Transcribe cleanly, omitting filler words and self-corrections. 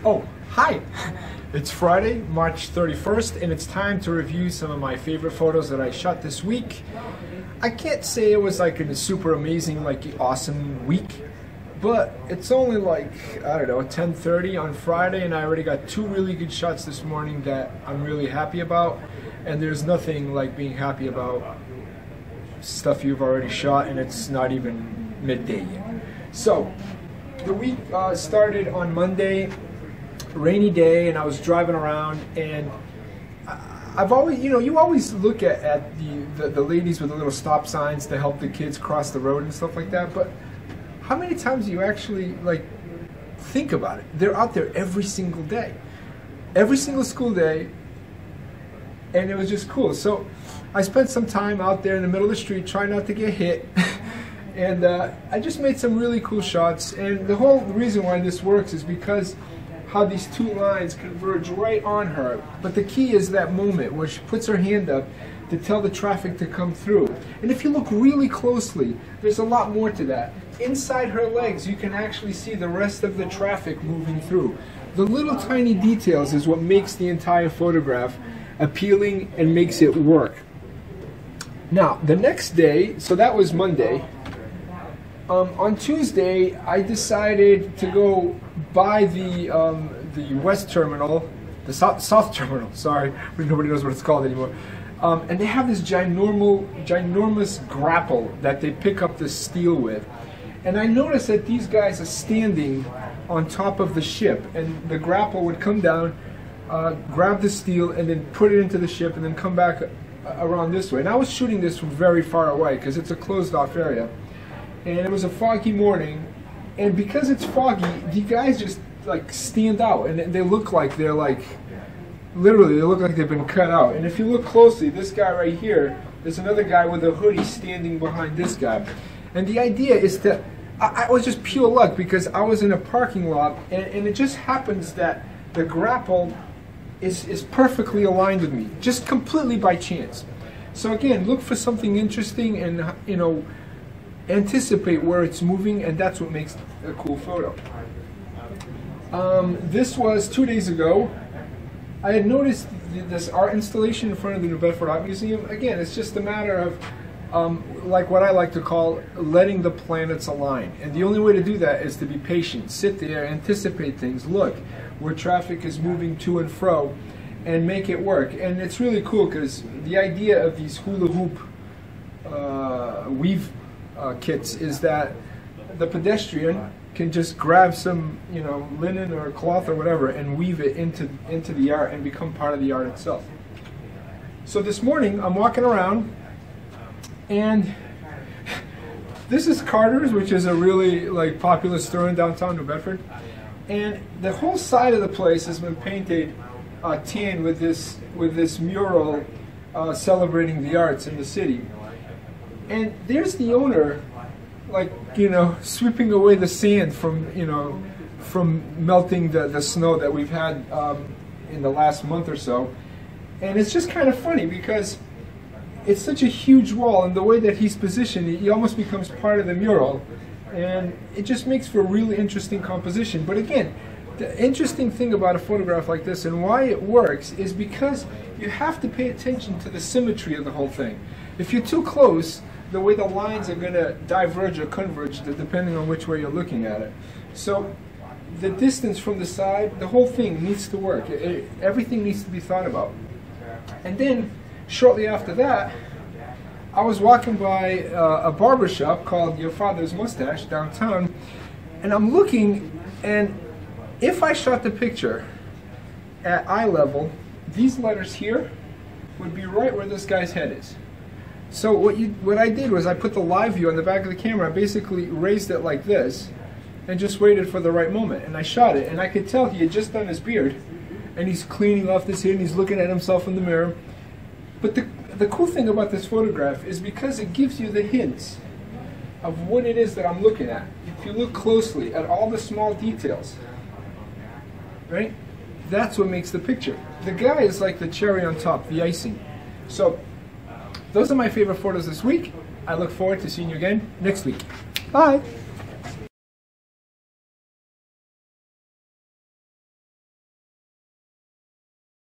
Oh, hi! It's Friday, March 31st, and it's time to review some of my favorite photos that I shot this week. I can't say it was like a super amazing, awesome week, but it's only like, I don't know, 10:30 on Friday, and I already got two really good shots this morning that I'm really happy about. And there's nothing like being happy about stuff you've already shot, and it's not even midday yet. So, the week started on Monday, rainy day, and I was driving around, and I've always, you always look at the ladies with the little stop signs to help the kids cross the road and stuff like that, but how many times do you actually think about it? They're out there every single day, every single school day, and it was just cool. So I spent some time out there in the middle of the street trying not to get hit. And I just made some really cool shots, and the whole reason why this works is because how these two lines converge right on her. But the key is that moment where she puts her hand up to tell the traffic to come through. And if you look really closely, there's a lot more to that. Inside her legs, you can actually see the rest of the traffic moving through. The little tiny details is what makes the entire photograph appealing and makes it work. Now, the next day, so that was Monday. On Tuesday, I decided to go by the West Terminal, the South Terminal, sorry, nobody knows what it's called anymore. And they have this ginormous grapple that they pick up the steel with. And I noticed that these guys are standing on top of the ship, and the grapple would come down, grab the steel, and then put it into the ship, and then come back around this way. And I was shooting this from very far away because it's a closed-off area. And it was a foggy morning, and because it's foggy, the guys just stand out, and they look like they're literally, they look like they've been cut out. And if you look closely, this guy right here, there's another guy with a hoodie standing behind this guy. And the idea is that I was just pure luck because I was in a parking lot, and it just happens that the grapple is perfectly aligned with me, just completely by chance. So again, look for something interesting, and anticipate where it's moving, and that's what makes a cool photo. This was 2 days ago. I had noticed this art installation in front of the New Bedford Art Museum. Again, it's just a matter of what I like to call letting the planets align. And the only way to do that is to be patient, sit there, anticipate things, look where traffic is moving to and fro, and make it work. And it's really cool because the idea of these hula hoop weave kits is that the pedestrian can just grab some, linen or cloth or whatever and weave it into the art and become part of the art itself. So this morning I'm walking around, and this is Carter's, which is a really popular store in downtown New Bedford, and the whole side of the place has been painted tan with this mural celebrating the arts in the city. And there's the owner, sweeping away the sand from melting the snow that we've had in the last month or so. And it's just kind of funny because it's such a huge wall, and the way that he's positioned, he almost becomes part of the mural. And it just makes for a really interesting composition. But again, the interesting thing about a photograph like this and why it works is because you have to pay attention to the symmetry of the whole thing. If you're too close, the way the lines are going to diverge or converge depending on which way you're looking at it. So the distance from the side, the whole thing needs to work. Everything needs to be thought about. And then shortly after that, I was walking by a barber shop called Your Father's Mustache downtown, and I'm looking, and if I shot the picture at eye level, these letters here would be right where this guy's head is. So what I did was I put the live view on the back of the camera. I basically raised it like this and just waited for the right moment. And I shot it, and I could tell he had just done his beard, and he's cleaning off this hair, and he's looking at himself in the mirror. But the cool thing about this photograph is because it gives you the hints of what it is that I'm looking at. If you look closely at all the small details, right? That's what makes the picture. The guy is like the cherry on top, the icing. So those are my favorite photos this week. I look forward to seeing you again next week. Bye!